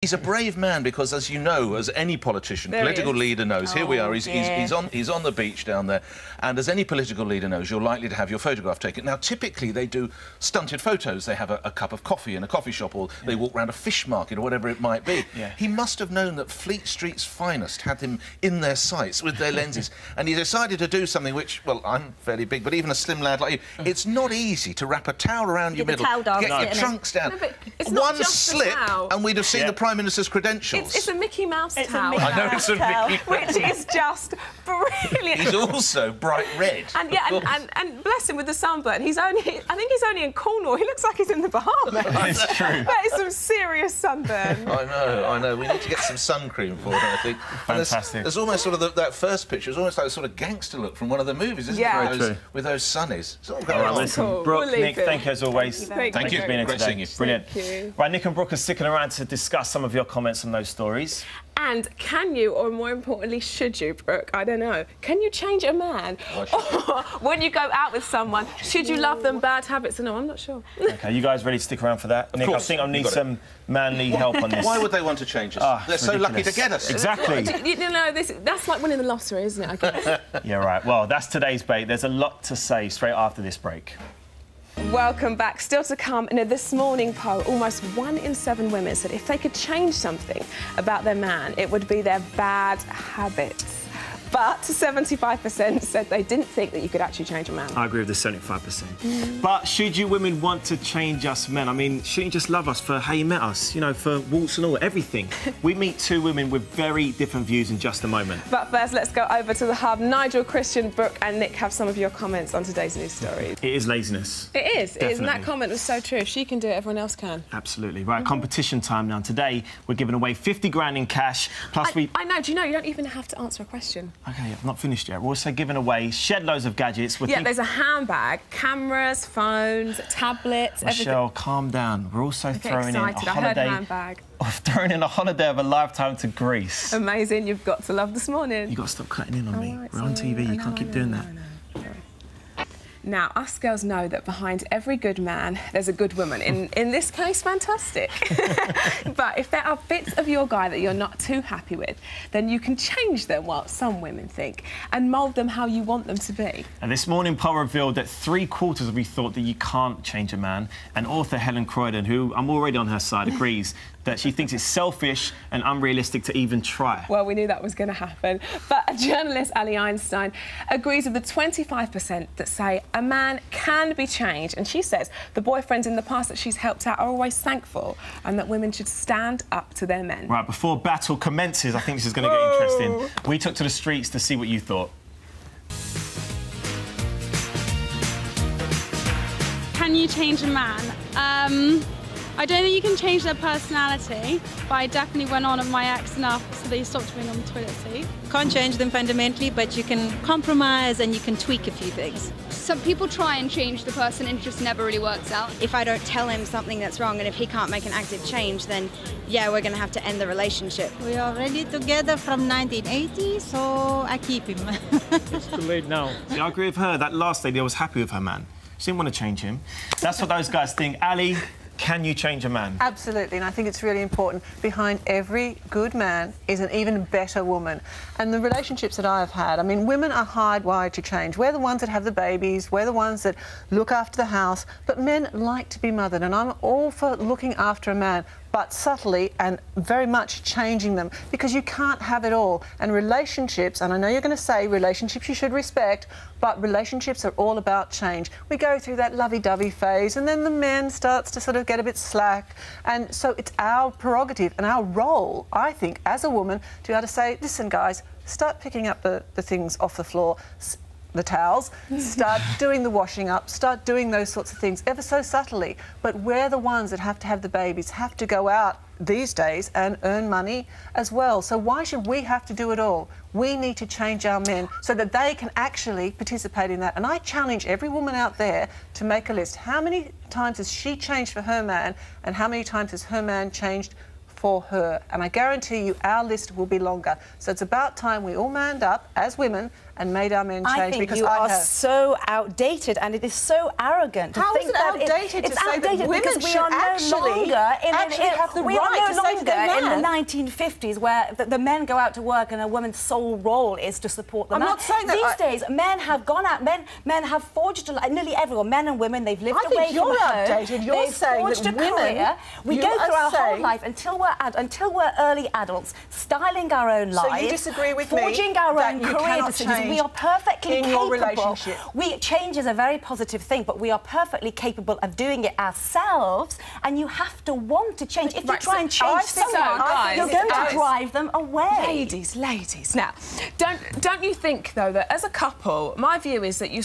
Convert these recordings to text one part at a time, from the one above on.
He's a brave man because, as you know, as any politician, political leader knows, here we are, he's on the beach down there, and as any political leader knows, you're likely to have your photograph taken. Now, typically, they do stunted photos. They have a cup of coffee in a coffee shop, or they walk around a fish market, or whatever it might be. He must have known that Fleet Street's finest had him in their sights with their lenses, and he decided to do something which, well, I'm fairly big, but even a slim lad like you, it's not easy to wrap a towel around your middle, get your trunks down. No, it's not one just slip, and we'd have seen the Prime Minister's credentials. It's a Mickey Mouse towel. I know it's a Mickey Mouse. Which is just brilliant. He's also bright red. And and bless him with the sunburn. I think he's only in Cornwall. He looks like he's in the Bahamas. That's true. That is some serious sunburn. I know. We need to get some sun cream for him, I think. Fantastic. There's almost sort of that first picture. It's almost like a sort of gangster look from one of the movies, isn't it? With those sunnies. It's all going on. Listen, Brooke, Nick, thank you as always. Thank you for being here today. Brilliant. Right, Nick and Brooke are sticking around to discuss some of your comments on those stories. And can you, or more importantly, should you, Brooke, I don't know, can you change a man? Or when you go out with someone, should you love them bad habits? No, I'm not sure. OK, you guys ready to stick around for that? Nick, I think I need some manly help on this. Why would they want to change us? They're so lucky to get us. Exactly. You know, that's like winning the lottery, isn't it, I guess? Yeah, right. Well, that's today's bait. There's a lot to say straight after this break. Welcome back. Still to come, in a This Morning poll, almost 1 in 7 women said if they could change something about their man, it would be their bad habits. But 75% said they didn't think that you could actually change a man. I agree with the 75%. But should you women want to change us men? I mean, shouldn't you just love us for how you met us? You know, for warts and all, everything. We meet 2 women with very different views in just a moment. But first, let's go over to the hub. Nigel, Christian, Brooke and Nick have some of your comments on today's news stories. It is laziness. It is. Definitely. And that comment was so true. If she can do it, everyone else can. Absolutely. Right, competition time now. Today, we're giving away 50 grand in cash. Plus, I know. Do you know, you don't even have to answer a question. OK, I've not finished yet. We're also giving away shed loads of gadgets. There's a handbag, cameras, phones, tablets, Rochelle, calm down. We're also throwing in a holiday. Handbag. Throwing in a holiday of a lifetime to Greece. Amazing. You've got to love This Morning. You've got to stop cutting in on me. We're on TV. You can't keep doing that. Now, us girls know that behind every good man, there's a good woman. In this case, fantastic. But if there are bits of your guy that you're not too happy with, then you can change them, well, some women think, and mould them how you want them to be. And this morning, poll revealed that 3/4 of you thought that you can't change a man. And author Helen Croydon, who I'm already on her side, agrees that she thinks it's selfish and unrealistic to even try. Well, we knew that was going to happen. But journalist Ali Einstein agrees with the 25% that say a man can be changed. And she says the boyfriends in the past that she's helped out are always thankful and that women should stand up to their men. Right, before battle commences, I think this is going to get interesting. We took to the streets to see what you thought. Can you change a man? I don't think you can change their personality, but I definitely went on my ex enough so that he stopped being on the toilet seat. Can't change them fundamentally, but you can compromise and you can tweak a few things. Some people try and change the person and it just never really works out. If I don't tell him something that's wrong and if he can't make an active change, then yeah, we're going to have to end the relationship. We are already together from 1980, so I keep him. It's too late now. See, I agree with her. That last lady, I was happy with her man. She didn't want to change him. That's what those guys think. Ali, can you change a man? Absolutely, and I think it's really important. Behind every good man is an even better woman. And the relationships that I've had, I mean, women are hardwired to change. We're the ones that have the babies, we're the ones that look after the house, but men like to be mothered, and I'm all for looking after a man, but subtly and very much changing them, because you can't have it all. And relationships, and I know you're going to say relationships you should respect, but relationships are all about change. We go through that lovey-dovey phase, and then the man starts to sort of get a bit slack. And so it's our prerogative and our role, I think, as a woman, to be able to say, listen, guys, start picking up the things off the floor, the towels, start doing the washing up, start doing those sorts of things ever so subtly. But we're the ones that have to have the babies, have to go out these days and earn money as well. So why should we have to do it all? We need to change our men so that they can actually participate in that. And I challenge every woman out there to make a list. How many times has she changed for her man and how many times has her man changed for her. And I guarantee you our list will be longer. So it's about time we all manned up as women and made our men change. I think because you are so outdated, and it is so arrogant to think that it's outdated because we are no longer in the 1950s where the men go out to work and a woman's sole role is to support the man. I'm not saying that these days men have gone out, men have forged nearly everyone, men and women, they've lived away from home. Outdated. You're saying that women, we go through our whole life until we're early adults, styling our own lives. So you disagree with me forging our own career decisions. We are perfectly capable. Your relationship. Change is a very positive thing, but we are perfectly capable of doing it ourselves, and you have to want to change. If you try and change someone, you're going to drive them away. Ladies, now, don't you think, though, that as a couple, my view is that you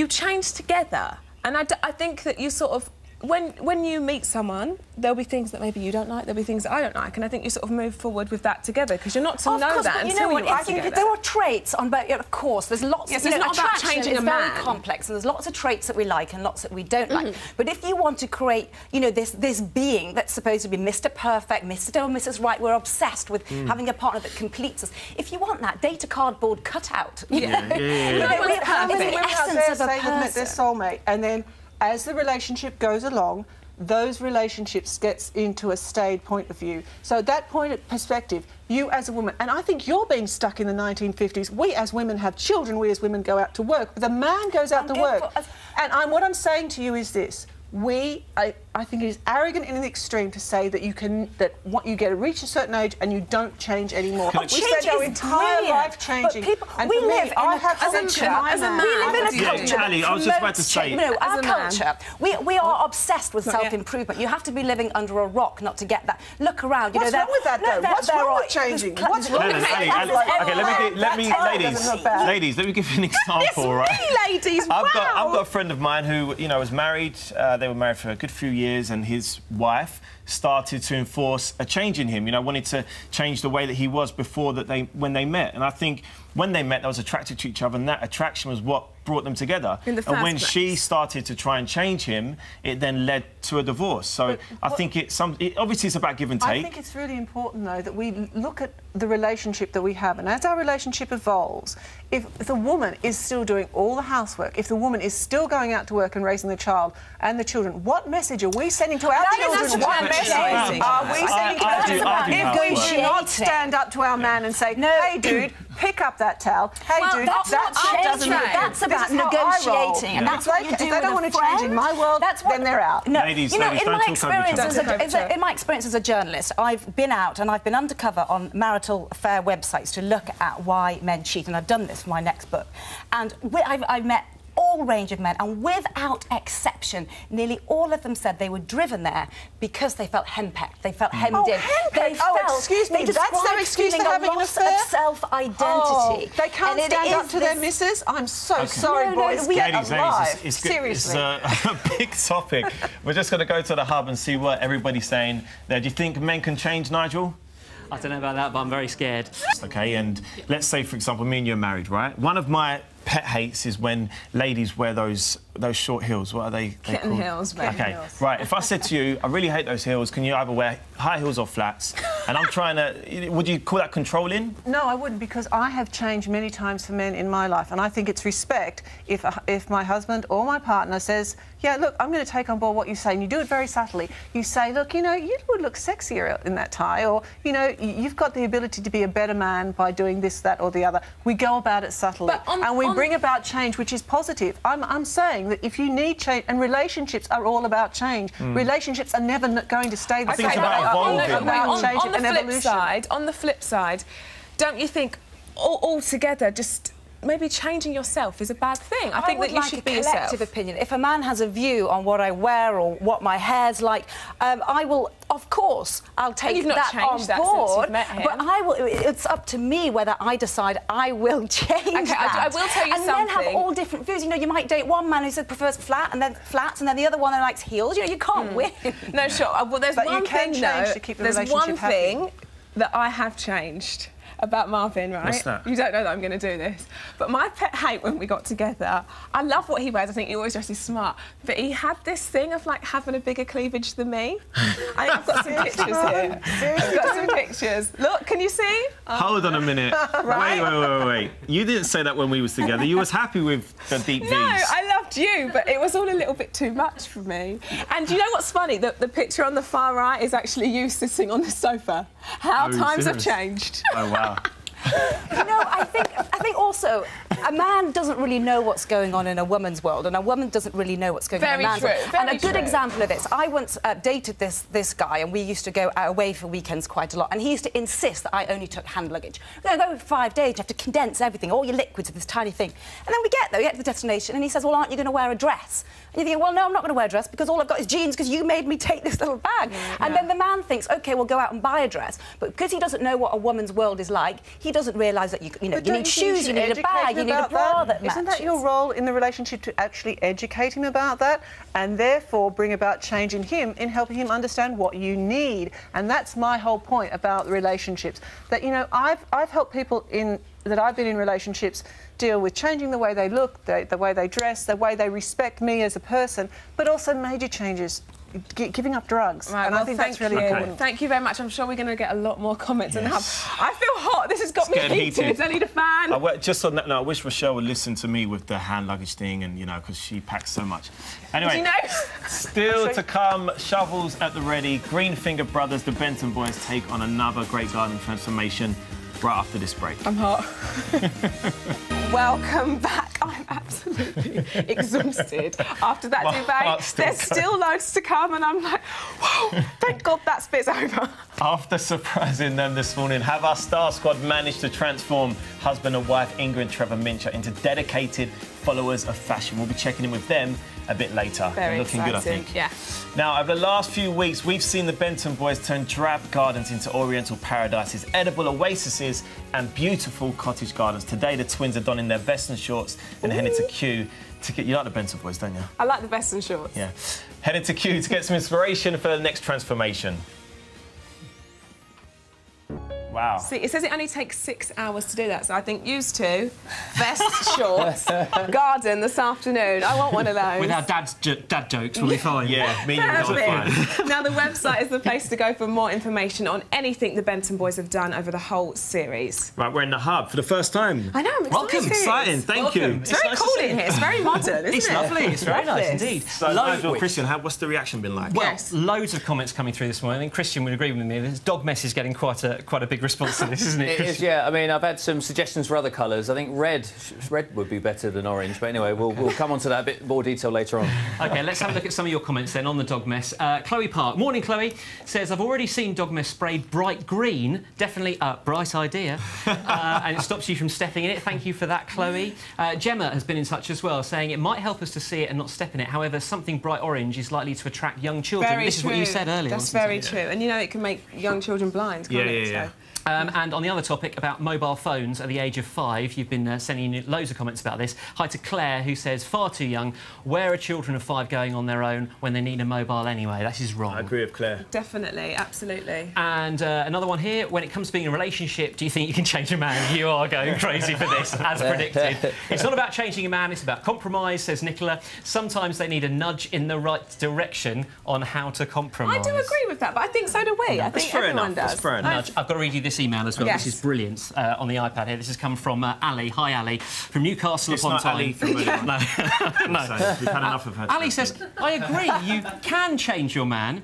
change together, and I think that you sort of, when you meet someone, there'll be things that maybe you don't like, there'll be things that I don't like, and I think you sort of move forward with that together, because you're not to know that until you are together. There are traits on both, of course, there's lots of... Yes, it's not about changing a man. It's very complex, and there's lots of traits that we like and lots that we don't like. But if you want to create, this being that's supposed to be Mr. Perfect, Mr. or Mrs. Right, we're obsessed with having a partner that completes us. If you want that, date a cardboard cutout. Women out there say that they're soulmate, and then as the relationship goes along, those relationships gets into a staid point of view. So at that point of perspective, you as a woman, and I think you're being stuck in the 1950s. We as women have children, we as women go out to work, but the man goes out to work. And what I'm saying to you is this. I think it is arrogant in an extreme to say that you reach a certain age and you don't change anymore. We spend our entire life changing. And we live in a culture. Ali, I was just about to say. Our culture. We are obsessed with self-improvement. You have to be living under a rock not to get that. Look around. What's wrong with that, though? What's wrong with changing? What's wrong with ladies, let me give you an example, right? Ladies, I've got a friend of mine who, was married. They were married for a good few years, and his wife started to enforce a change in him. Wanted to change the way that he was before when they met. And I think when they met, they was attracted to each other, and that attraction was what brought them together. And when she started to try and change him, it then led to a divorce. So I think obviously it's about give and take. I think it's really important, though, that we look at the relationship that we have, and as our relationship evolves, if the woman is still doing all the housework, if the woman is still going out to work and raising the child and the children, what message are we sending to our children? What message are we sending to our children? If we do not stand up to our man and say, hey, dude, pick up that towel. Hey, dude, that's about negotiating, and that's what you do. If they don't want to change in my world, then they're out. No, in my experience as a journalist, I've been out and I've been undercover on marital affair websites to look at why men cheat, and I've done this for my next book. And I've met all range of men, and without exception, nearly all of them said they were driven there because they felt henpecked, they felt hemmed in. Excuse me, that's their excuse for having an affair? Of self-identity. They can't stand up to their missus? I'm so sorry, boys. Ladies, seriously. It's a big topic. We're just going to go to the hub and see what everybody's saying there. Do you think men can change, Nigel? I don't know about that, but I'm very scared. OK, and let's say, for example, me and you are married, right? One of my pet hates is when ladies wear those short heels. What are they Kitten called? heels, baby. OK, right. If I said to you, I really hate those heels, can you either wear high heels or flats? And I'm trying to... Would you call that controlling? No, I wouldn't, because I have changed many times for men in my life, and I think it's respect if my husband or my partner says, yeah, look, I'm going to take on board what you say, and you do it very subtly. You say, look, you would look sexier in that tie, or, you've got the ability to be a better man by doing this, that, or the other. We go about it subtly, and we bring about change, which is positive. I'm saying that if you need change, and relationships are all about change. Relationships are never going to stay the same. I think it's about evolving. On the flip side, don't you think altogether just maybe changing yourself is a bad thing? I think that you should be yourself. I would like a collective opinion. If a man has a view on what I wear or what my hair's like, I will, of course, I'll take that on board. But it's up to me whether I decide I will change that. I will tell you something. And men have all different views. You might date one man who prefers flats, and then the other one who likes heels. You can't win. No, sure. Well, there's one thing, though. There's one thing that I have changed. about Marvin, right? What's that? You don't know that I'm going to do this. But my pet hate when we got together, I love what he wears. I think he always dresses smart. But he had this thing of, like, having a bigger cleavage than me. I think I've got some pictures here. I've got some pictures. Look, can you see? Hold on a minute. Right? Wait. You didn't say that when we was together. You was happy with the deep V's. No, I loved you, but it was all a little bit too much for me. And you know what's funny? The picture on the far right is actually you sitting on the sofa. How times have changed. Oh, wow. You know, I think also a man doesn't really know what's going on in a woman's world, and a woman doesn't really know what's going on in a man's world. And a good example of this, I once dated this guy, and we used to go away for weekends quite a lot, and he used to insist that I only took hand luggage. We're going to go for 5 days, you have to condense everything, all your liquids to this tiny thing. And then we get there, we get to the destination, and he says, well, aren't you going to wear a dress? And you think, well, no, I'm not going to wear a dress because all I've got is jeans because you made me take this little bag. And then the man thinks, OK, we'll go out and buy a dress. But because he doesn't know what a woman's world is like, he doesn't realise that, you need shoes, you need a bag, you need a bra that matches. Isn't that your role in the relationship, to actually educate him about that and therefore bring about change in him, in helping him understand what you need? And that's my whole point about relationships. That, you know, I've helped people that I've been in relationships deal with changing the way they look, the way they dress, the way they respect me as a person, but also major changes. Giving up drugs. Right, and I think that's really important. Thank you very much. I'm sure we're going to get a lot more comments. And I feel hot. This has got me heated. I need a fan. Just on that note, I wish Rochelle would listen to me with the hand luggage thing, and, you know, because she packs so much. Anyway, do you know? Still to come, shovels at the ready. Greenfinger Brothers, the Benton Boys, take on another great garden transformation right after this break. I'm hot. Welcome back. I'm absolutely exhausted after that debate. There's still loads to come, and I'm like, whoa, thank God that bit's over. After surprising them this morning, have our star squad managed to transform husband and wife Inga and Trevor Mincher into dedicated followers of fashion? We'll be checking in with them a bit later. Very looking exciting. good, I think. Yeah. Now, over the last few weeks, we've seen the Benton Boys turn drab gardens into oriental paradises, edible oases and beautiful cottage gardens. Today, the twins are donning their vest and shorts and heading to Kew to get... You like the Benton Boys, don't you? I like the vest and shorts. Yeah. Heading to Kew to get some inspiration for the next transformation. Wow. See, it says it only takes 6 hours to do that, so I think used to vest, shorts, garden this afternoon. I want one of those. With our dad jokes, we'll be fine. Yeah, me and you are fine. Now, the website is the place to go for more information on anything the Benton Boys have done over the whole series. Right, we're in the hub for the first time. I know, I'm excited. Welcome. Exciting, thank you. It's very cool in here. It's very modern, isn't it? It's lovely. It's very nice indeed. So, Nigel, Christian, what's the reaction been like? Well, loads of comments coming through this morning. I think Christian would agree with me. This dog mess is getting quite a big response to this, isn't it? It is, yeah. I mean, I've had some suggestions for other colours. I think red would be better than orange. But anyway, we'll come on to that a bit more detail later on. OK, let's have a look at some of your comments then on the dog mess. Chloe Park, morning, Chloe, says, I've already seen dog mess sprayed bright green. Definitely a bright idea. And it stops you from stepping in it. Thank you for that, Chloe. Gemma has been in touch as well, saying it might help us to see it and not step in it. However, something bright orange is likely to attract young children. This is what you said earlier. That's very true. And, you know, it can make young children blind, can't it? Yeah. And on the other topic about mobile phones at the age of 5, you've been sending in loads of comments about this. Hi to Claire, who says, far too young. Where are children of 5 going on their own when they need a mobile anyway? That is wrong. I agree with Claire. Definitely, absolutely. And another one here, when it comes to being in a relationship, do you think you can change a man? You are going crazy for this, as predicted. It's not about changing a man, it's about compromise, says Nicola. Sometimes they need a nudge in the right direction on how to compromise. I do agree with that, but I think so do we. I think everyone does. That's fair enough. I've got to read you this email as well. Yes. This is brilliant on the iPad here. This has come from Ali. Hi, Ali, from Newcastle upon Tyne. Ali from No. We've had enough of her. Ali says, I agree, you can change your man.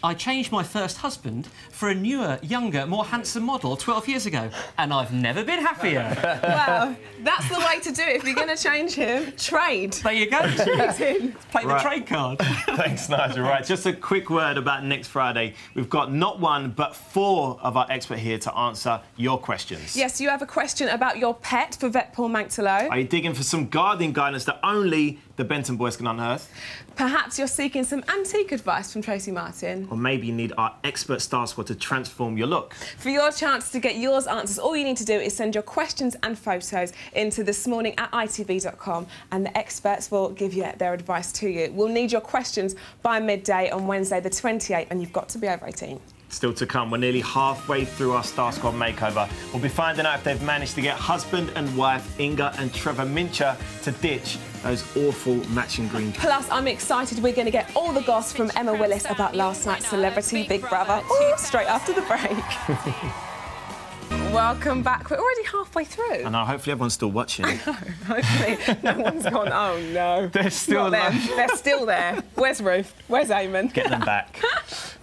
I changed my first husband for a newer, younger, more handsome model 12 years ago, and I've never been happier. Well, that's the way to do it. If you're going to change him, trade. There you go. Play the trade card. Thanks, Nigel. Right, just a quick word about next Friday. We've got not 1, but 4 of our experts here to answer your questions. Yes, you have a question about your pet for vet Paul Manctolo. Are you digging for some gardening guidance that only the Benton Boys can unearth? Perhaps you're seeking some antique advice from Tracy Martin. Or maybe you need our expert star squad to transform your look. For your chance to get yours answers, all you need to do is send your questions and photos into thismorning@itv.com, and the experts will give you their advice to you. We'll need your questions by midday on Wednesday the 28th, and you've got to be over 18. Still to come, we're nearly halfway through our Star Squad makeover. We'll be finding out if they've managed to get husband and wife Inga and Trevor Mincher to ditch those awful matching green. Plus, I'm excited we're going to get all the goss from Emma Willis about last night's Celebrity Big Brother. Ooh, straight after the break. Welcome back. We're already halfway through. I know, hopefully everyone's still watching. I know, hopefully no one's gone, oh no. They're still there. They're still there. Where's Ruth? Where's Eamon? Get them back.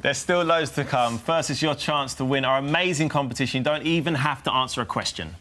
There's still loads to come. First, it's your chance to win our amazing competition. You don't even have to answer a question.